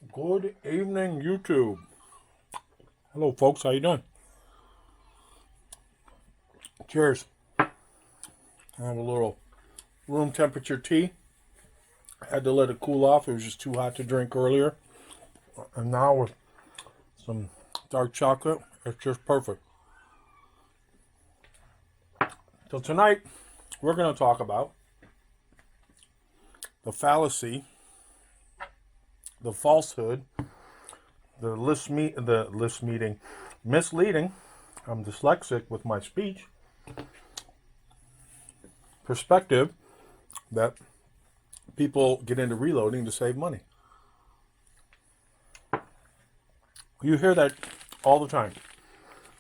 Good evening, YouTube. Hello, folks. How you doing? Cheers. I have a little room temperature tea. I had to let it cool off. It was just too hot to drink earlier. And now with some dark chocolate, it's just perfect. So tonight, we're going to talk about the fallacy, the falsehood, the misleading. I'm dyslexic with my speech. Perspective that people get into reloading to save money. You hear that all the time.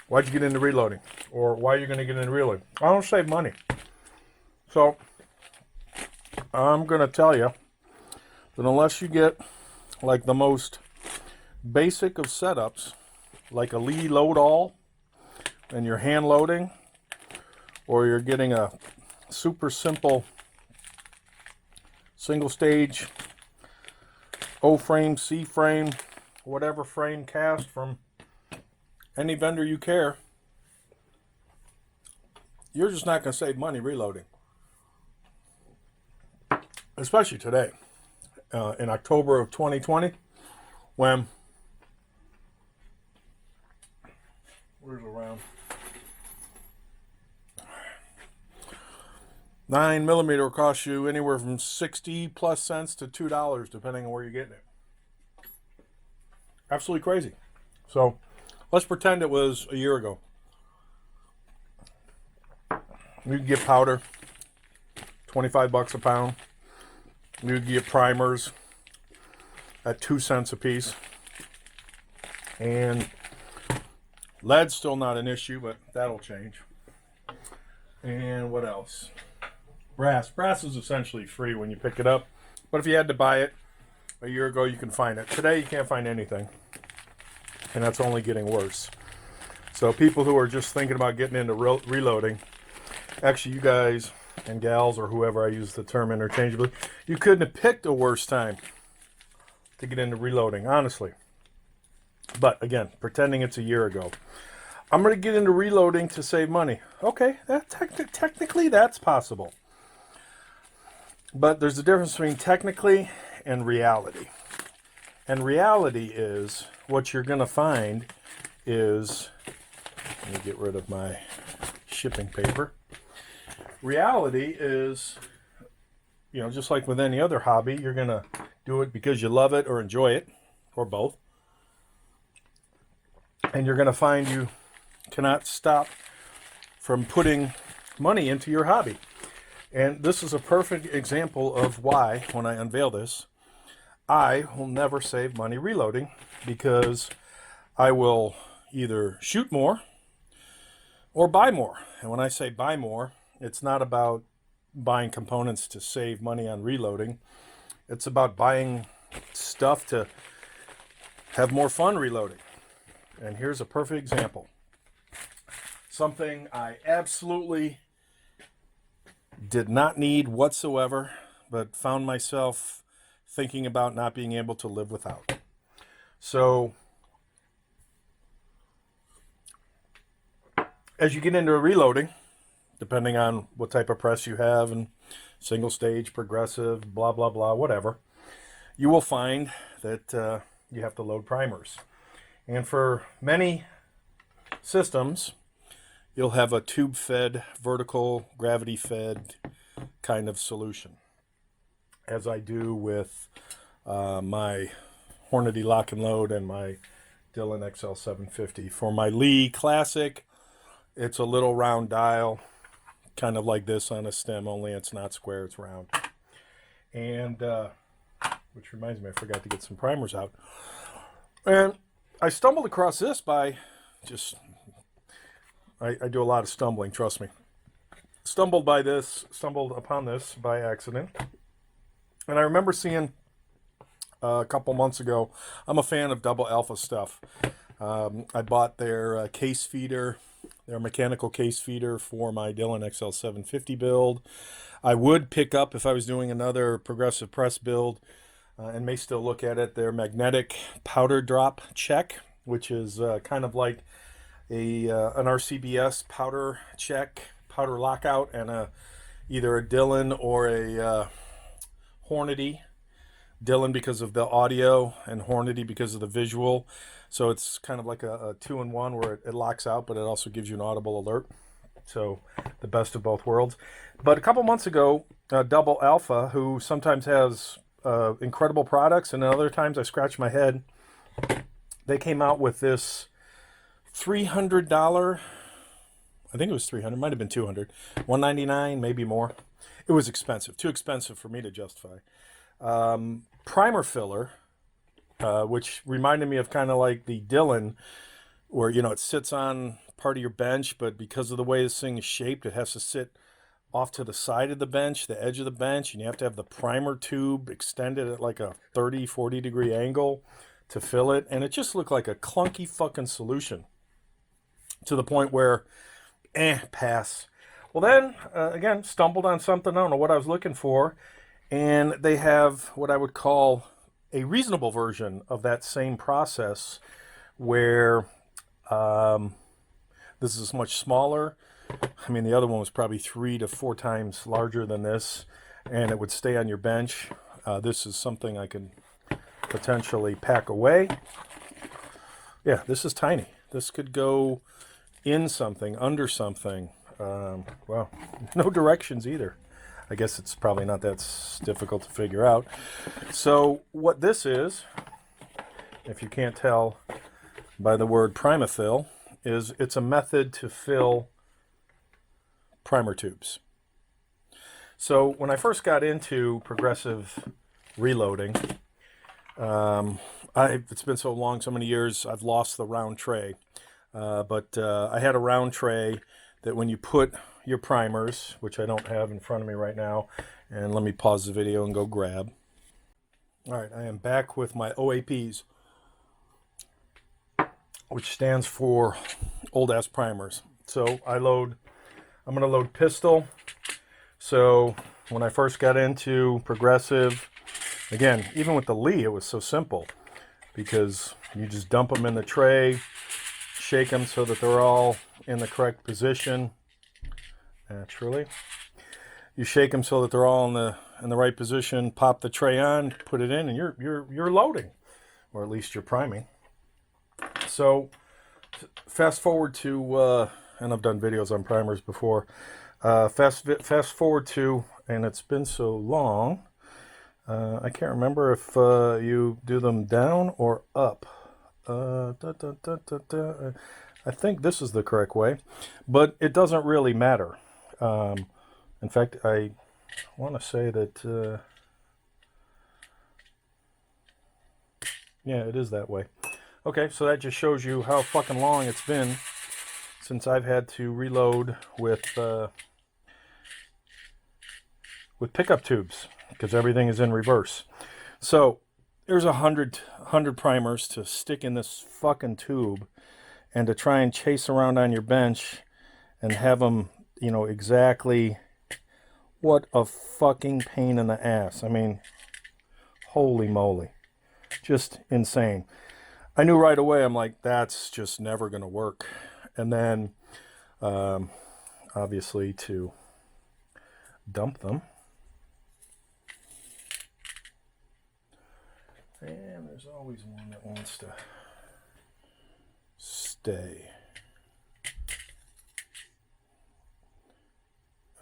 Why'd you get into reloading? Or why are you going to get into reloading? I don't save money. So, I'm going to tell you that unless you get like the most basic of setups, like a Lee load all, and you're hand loading, or you're getting a super simple single stage O-frame, C-frame, whatever frame cast from any vendor you care, you're just not going to save money reloading. Especially today, in October of 2020, when where's around 9mm will cost you anywhere from 60 plus cents to $2, depending on where you're getting it. Absolutely crazy. So let's pretend it was a year ago. You can get powder, 25 bucks a pound. You can get primers at 2 cents a piece. And lead's still not an issue, but that'll change. And what else? Brass. Brass is essentially free when you pick it up. But if you had to buy it a year ago, you can find it. Today, you can't find anything. And that's only getting worse. So people who are just thinking about getting into reloading, actually you guys and gals, or whoever, I use the term interchangeably, you couldn't have picked a worse time to get into reloading, honestly. But again, pretending it's a year ago. I'm going to get into reloading to save money. Okay, technically that's possible. But there's a difference between technically and reality. And reality is, what you're going to find is, let me get rid of my shipping paper. Reality is, just like with any other hobby, you're going to do it because you love it or enjoy it, or both. And you're going to find you cannot stop from putting money into your hobby. And this is a perfect example of why, when I unveil this, I will never save money reloading, because I will either shoot more or buy more. And when I say buy more, it's not about buying components to save money on reloading. It's about buying stuff to have more fun reloading. And here's a perfect example. Something I absolutely did not need whatsoever, but found myself thinking about not being able to live without. So, as you get into reloading, depending on what type of press you have, and single stage, progressive, blah, blah, blah, whatever, you will find that you have to load primers. And for many systems, you'll have a tube-fed, vertical, gravity-fed kind of solution, as I do with my Hornady lock and load and my Dillon XL750. For my Lee Classic, it's a little round dial, kind of like this on a stem, only it's not square, it's round. And, which reminds me, I forgot to get some primers out. And I stumbled across this by just, I do a lot of stumbling, trust me. Stumbled upon this by accident. And I remember seeing a couple months ago, I'm a fan of double alpha stuff. I bought their case feeder, their mechanical case feeder for my Dillon XL750 build. I would pick up, if I was doing another progressive press build, and may still look at it, their magnetic powder drop check, which is kind of like an RCBS powder check, powder lockout, and either a Dillon or a Hornady. Dillon because of the audio and Hornady because of the visual. So it's kind of like a two-in-one where it locks out, but it also gives you an audible alert. So the best of both worlds. But a couple months ago, Double Alpha, who sometimes has incredible products, and other times I scratch my head, they came out with this $300, I think it was $300, might have been $200, $199, maybe more. It was expensive, too expensive for me to justify. Primer filler, which reminded me of kind of like the Dillon, where, you know, it sits on part of your bench, but because of the way this thing is shaped, it has to sit off to the side of the bench, the edge of the bench, and you have to have the primer tube extended at like a 30-40 degree angle to fill it, and it just looked like a clunky fucking solution to the point where pass. Well, then again, stumbled on something, I don't know what I was looking for, and they have what I would call a reasonable version of that same process, where this is much smaller. I mean, the other one was probably 3 to 4 times larger than this, and it would stay on your bench. This is something I can potentially pack away. Yeah, this is tiny. This could go in something, under something. Well, no directions either. I guess it's probably not that difficult to figure out. So what this is, if you can't tell by the word Primafill, is it's a method to fill primer tubes. So when I first got into progressive reloading, it's been so long, so many years, I've lost the round tray. But I had a round tray that when you put your primers, which I don't have in front of me right now, and let me pause the video and go grab. All right, I am back with my OAPs, which stands for old ass primers. So I'm going to load pistol. So when I first got into progressive, again, even with the Lee, it was so simple because you just dump them in the tray, shake them so that they're all in the correct position. Naturally, you shake them so that they're all in the right position. Pop the tray on, put it in, and you're loading, or at least you're priming. So fast forward to, and I've done videos on primers before. Fast forward to, and it's been so long, I can't remember if you do them down or up. I think this is the correct way, but it doesn't really matter. In fact, I want to say that, yeah, it is that way. Okay, so that just shows you how fucking long it's been since I've had to reload with pickup tubes, because everything is in reverse. So there's 100 primers to stick in this fucking tube, and to try and chase around on your bench and have them, you know, exactly. What a fucking pain in the ass. I mean, holy moly. Just insane. I knew right away, I'm like, that's just never going to work. And then, obviously, to dump them. And there's always one that wants to stay.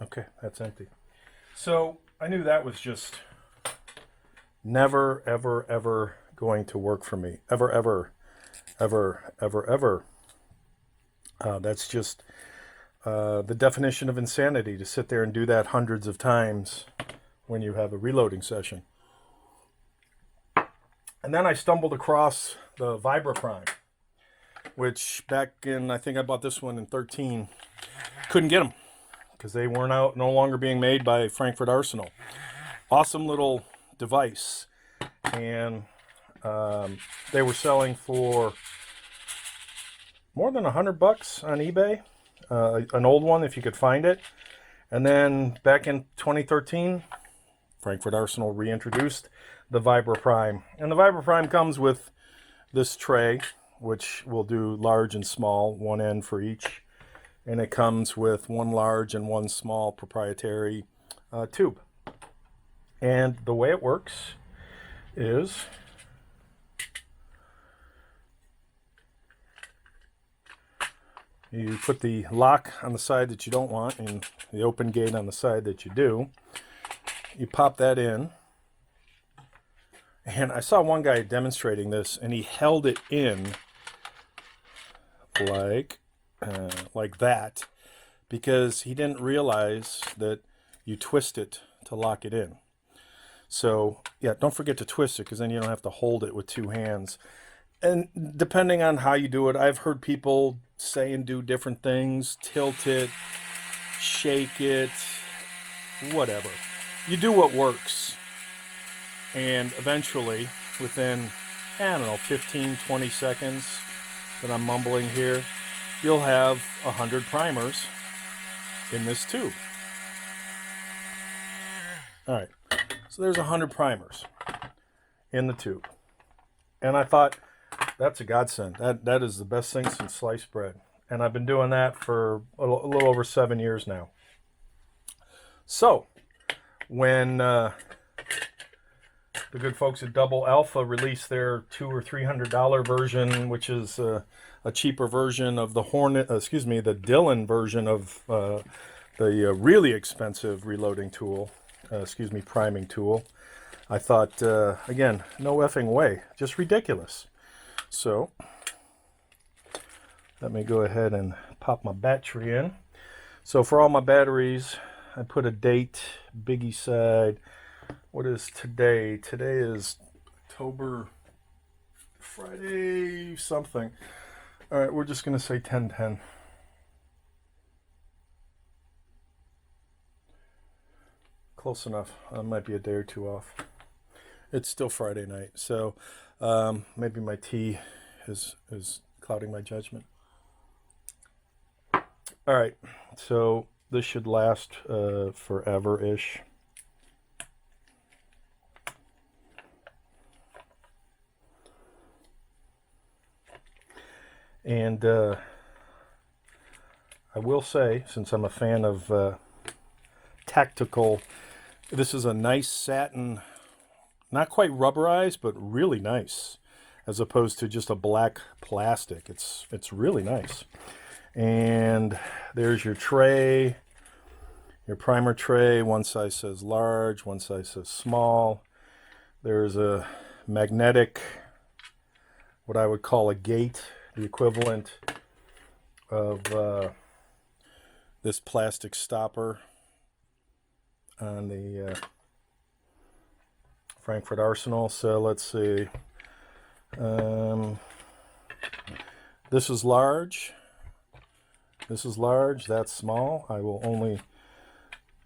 Okay, that's empty. So I knew that was just never, ever, ever going to work for me. Ever, ever, ever, ever, ever. That's just the definition of insanity, to sit there and do that hundreds of times when you have a reloading session. And then I stumbled across the Vibra Prime, which back in, I think I bought this one in 13, couldn't get them because they weren't out, no longer being made by Frankfurt Arsenal. Awesome little device. And they were selling for more than $100 on eBay, an old one if you could find it. And then back in 2013, Frankfurt Arsenal reintroduced the Vibra Prime. And the Vibra Prime comes with this tray, which will do large and small, one end for each. And it comes with one large and one small proprietary tube. And the way it works is you put the lock on the side that you don't want and the open gate on the side that you do. You pop that in. And I saw one guy demonstrating this, and he held it in like that, because he didn't realize that you twist it to lock it in. So yeah, don't forget to twist it, because then you don't have to hold it with two hands. And depending on how you do it, I've heard people say and do different things. Tilt it, shake it, whatever. You do what works. And eventually, within, I don't know, 15, 20 seconds that I'm mumbling here, you'll have 100 primers in this tube. All right, so there's 100 primers in the tube. And I thought, that's a godsend. That is the best thing since sliced bread. And I've been doing that for a little over 7 years now. So, when the good folks at Double Alpha released their $200 or $300 version, which is a cheaper version of the the Dillon version of the really expensive reloading tool, priming tool. I thought, again, no effing way, just ridiculous. So let me go ahead and pop my battery in. So for all my batteries, I put a date, Biggie side. What is today? Today is Friday something. All right, we're just going to say 10/10. Close enough. I might be a day or two off. It's still Friday night, so maybe my tea is clouding my judgment. All right, so this should last forever-ish. And I will say, since I'm a fan of tactical, this is a nice satin, not quite rubberized, but really nice, as opposed to just a black plastic. It's really nice. And there's your tray, your primer tray. One size says large, one size says small. There's a magnetic, what I would call a gate, the equivalent of this plastic stopper on the Frankfurt Arsenal. So let's see. This is large. This is large. That's small. I will only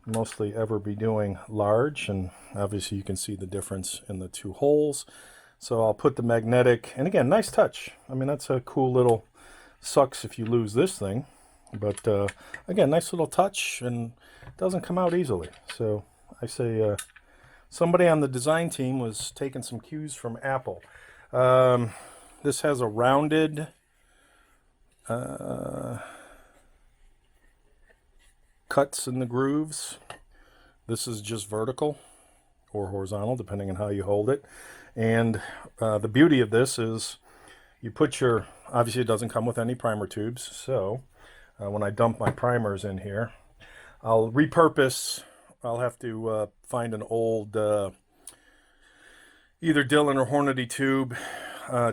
mostly ever be doing large, and obviously you can see the difference in the two holes. So I'll put the magnetic, and again, nice touch. I mean, that's a cool little, sucks if you lose this thing, but again, nice little touch, and it doesn't come out easily. So I say somebody on the design team was taking some cues from Apple. This has a rounded cuts in the grooves. This is just vertical or horizontal, depending on how you hold it. And the beauty of this is you put your, obviously it doesn't come with any primer tubes, so when I dump my primers in here, I'll repurpose. I'll have to find an old either Dillon or Hornady tube,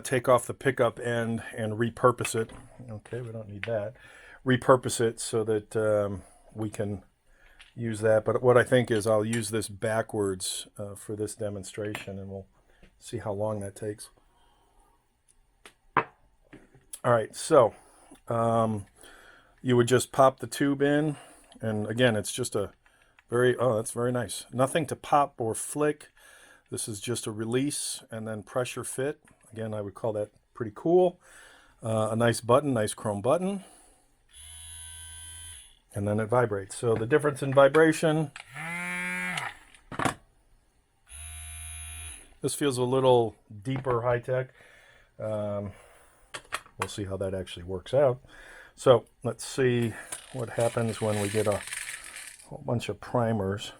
take off the pickup end and repurpose it. Okay, we don't need that. Repurpose it so that we can use that. But what I think is I'll use this backwards for this demonstration, and we'll see how long that takes. All right, so you would just pop the tube in, and again, it's just a very, oh, that's very nice. Nothing to pop or flick. This is just a release and then pressure fit. Again, I would call that pretty cool. A nice button, nice chrome button. And then it vibrates. So the difference in vibration, This feels a little deeper high-tech. We'll see how that actually works out. So let's see what happens when we get a whole bunch of primers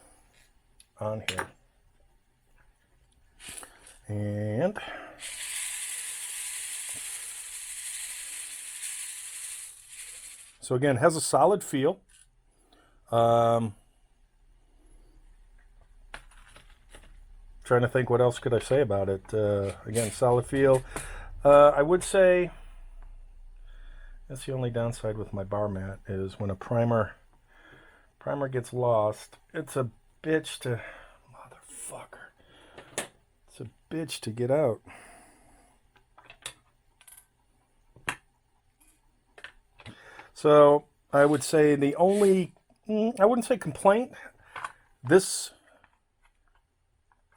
on here. And so again, it has a solid feel. Trying to think what else could I say about it. Again, solid feel. I would say that's the only downside with my bar mat is when a primer gets lost, it's a bitch to motherfucker. It's a bitch to get out. So I would say the only, I wouldn't say complaint, this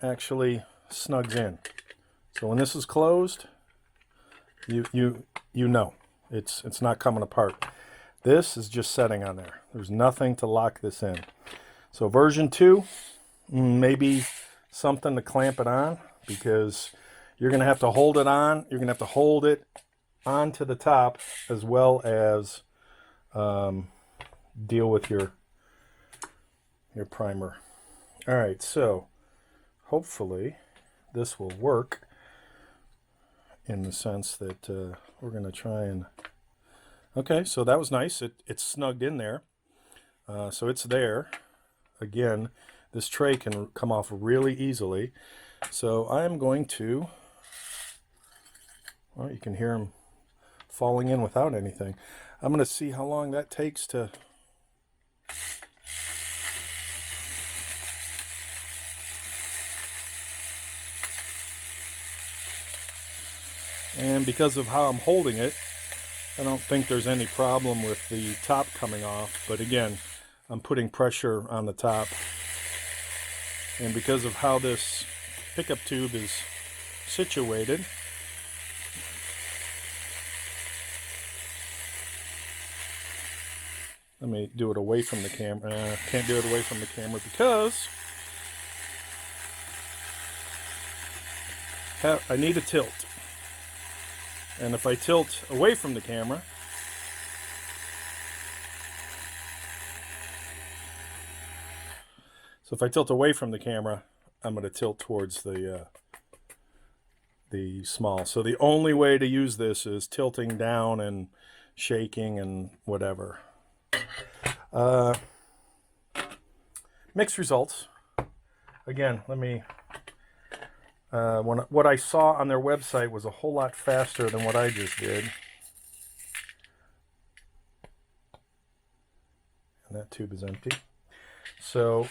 actually snugs in. So when this is closed, you know it's not coming apart. This is just setting on there. There's nothing to lock this in. So version 2, maybe something to clamp it on, because you're going to have to hold it on. You're going to have to hold it onto the top as well as deal with your primer. All right, so hopefully this will work in the sense that we're going to try and... Okay, so that was nice. It's snugged in there. So it's there. Again, this tray can come off really easily. So I am going to... Well, you can hear them falling in without anything. I'm going to see how long that takes to... And because of how I'm holding it, I don't think there's any problem with the top coming off. But again, I'm putting pressure on the top. And because of how this pickup tube is situated, let me do it away from the camera. Can't do it away from the camera because I need a tilt. And if I tilt away from the camera, so if I tilt away from the camera, I'm going to tilt towards the small. So the only way to use this is tilting down and shaking and whatever. Mixed results. Again, let me... what I saw on their website was a whole lot faster than what I just did. And that tube is empty. So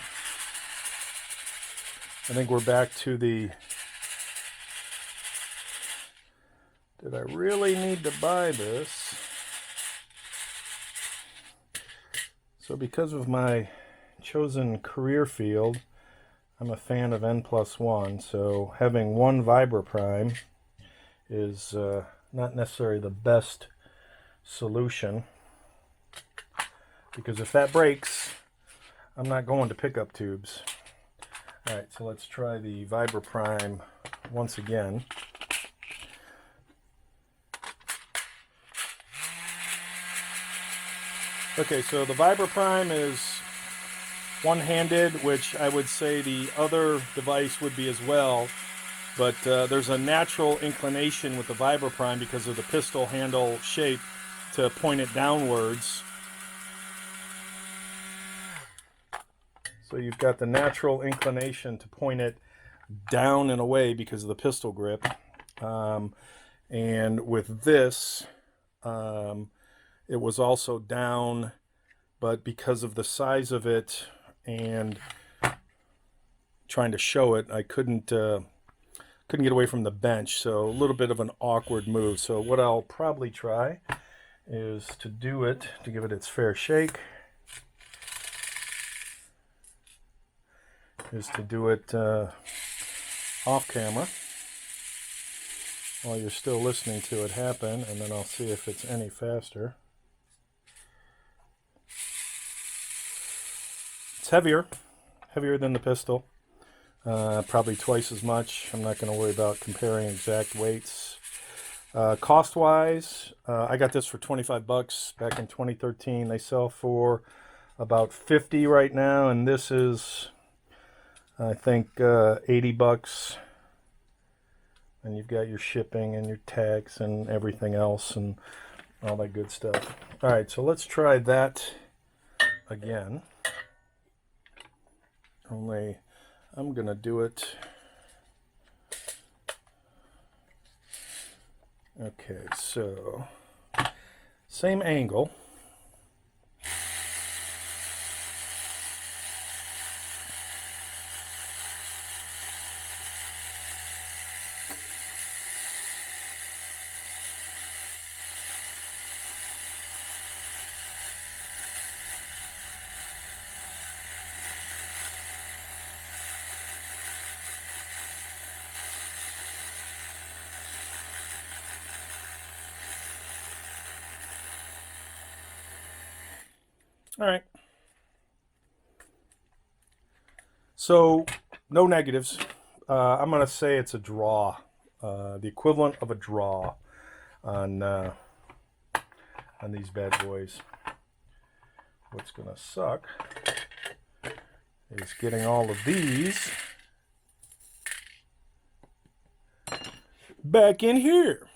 I think we're back to the... Did I really need to buy this? So because of my chosen career field, I'm a fan of N+1, so having one Vibra-Prime is not necessarily the best solution, because if that breaks, I'm not going to pickup tubes. Alright, so let's try the Vibra-Prime once again. Okay, so the Vibra-Prime is one-handed, which I would say the other device would be as well, but there's a natural inclination with the Vibra-Prime because of the pistol handle shape to point it downwards. So you've got the natural inclination to point it down and away because of the pistol grip. And with this, it was also down, but because of the size of it and trying to show it, I couldn't get away from the bench, so a little bit of an awkward move. So what I'll probably try is to do it, to give it its fair shake, is to do it off camera while you're still listening to it happen, and then I'll see if it's any faster. It's heavier than the pistol. Probably twice as much. I'm not going to worry about comparing exact weights. Cost-wise, I got this for 25 bucks back in 2013. They sell for about 50 right now, and this is, I think, 80 bucks. And you've got your shipping and your tax and everything else and all that good stuff. All right, so let's try that again. Only I'm going to do it. Okay, so same angle. All right. So, no negatives. I'm going to say it's a draw. The equivalent of a draw on these bad boys. What's going to suck is getting all of these back in here.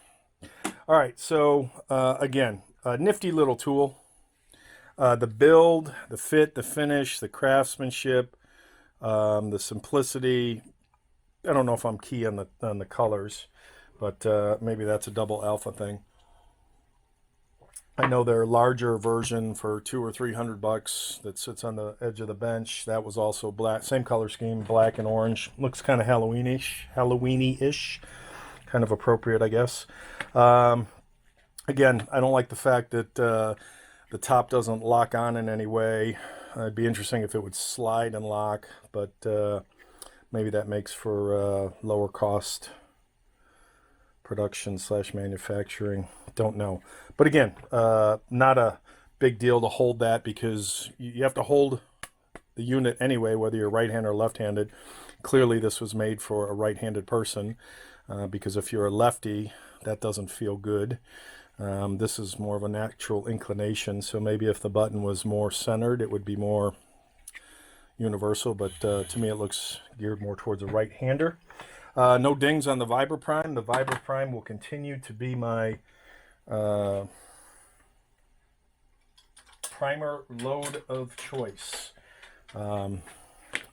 All right, so again, a nifty little tool. The build, the fit, the finish, the craftsmanship, the simplicity. I don't know if I'm key on the colors, but maybe that's a double alpha thing. I know their larger version for $200 or $300 that sits on the edge of the bench. That was also black, same color scheme, black and orange. Looks kind of Halloweeny-ish, kind of appropriate, I guess. Again, I don't like the fact that the top doesn't lock on in any way. It'd be interesting if it would slide and lock, but maybe that makes for lower cost production / manufacturing. Don't know. But again, not a big deal to hold that because you have to hold the unit anyway, whether you're right-handed or left-handed. Clearly this was made for a right-handed person because if you're a lefty, that doesn't feel good. This is more of a natural inclination, so maybe if the button was more centered, it would be more universal, but to me it looks geared more towards a right-hander. No dings on the Vibra Prime. The Vibra Prime will continue to be my primer load of choice.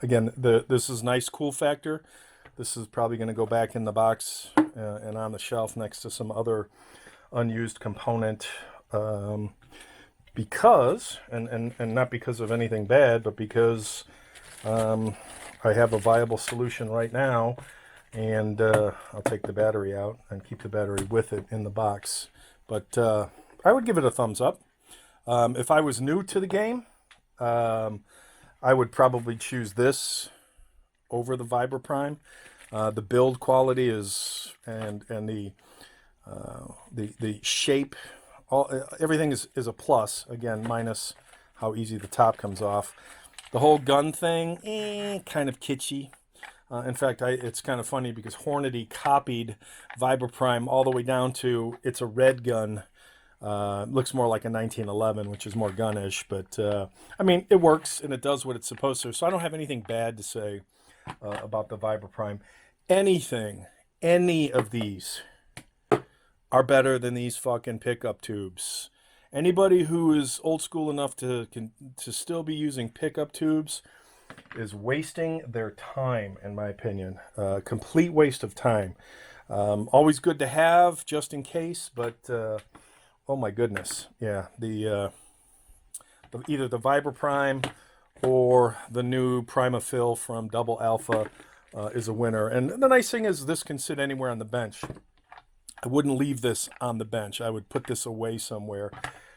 Again, this is nice cool factor. This is probably going to go back in the box and on the shelf next to some other unused component because, and not because of anything bad, but because I have a viable solution right now, and I'll take the battery out and keep the battery with it in the box. But I would give it a thumbs up. If I was new to the game, I would probably choose this over the Vibra Prime. The build quality is and the shape, everything is a plus. Again, minus how easy the top comes off. The whole gun thing, kind of kitschy. In fact, it's kind of funny because Hornady copied Vibra Prime all the way down to it's a red gun. Looks more like a 1911, which is more gunnish, but I mean, it works and it does what it's supposed to. So I don't have anything bad to say about the Vibra Prime. Any of these are better than these fucking pickup tubes. Anybody who is old school enough to still be using pickup tubes is wasting their time, in my opinion. Complete waste of time. Always good to have, just in case, but oh my goodness, yeah. Either the Vibra Prime or the new Primafill from Double Alpha is a winner. And the nice thing is this can sit anywhere on the bench. I wouldn't leave this on the bench. I would put this away somewhere.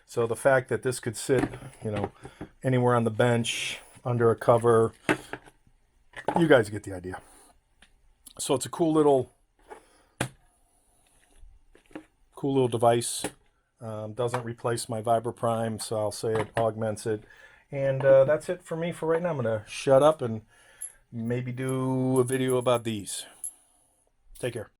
So the fact that this could sit, anywhere on the bench, under a cover, you guys get the idea. So it's a cool little device. Doesn't replace my Vibra Prime, so I'll say it augments it. And that's it for me for right now. I'm going to shut up and maybe do a video about these. Take care.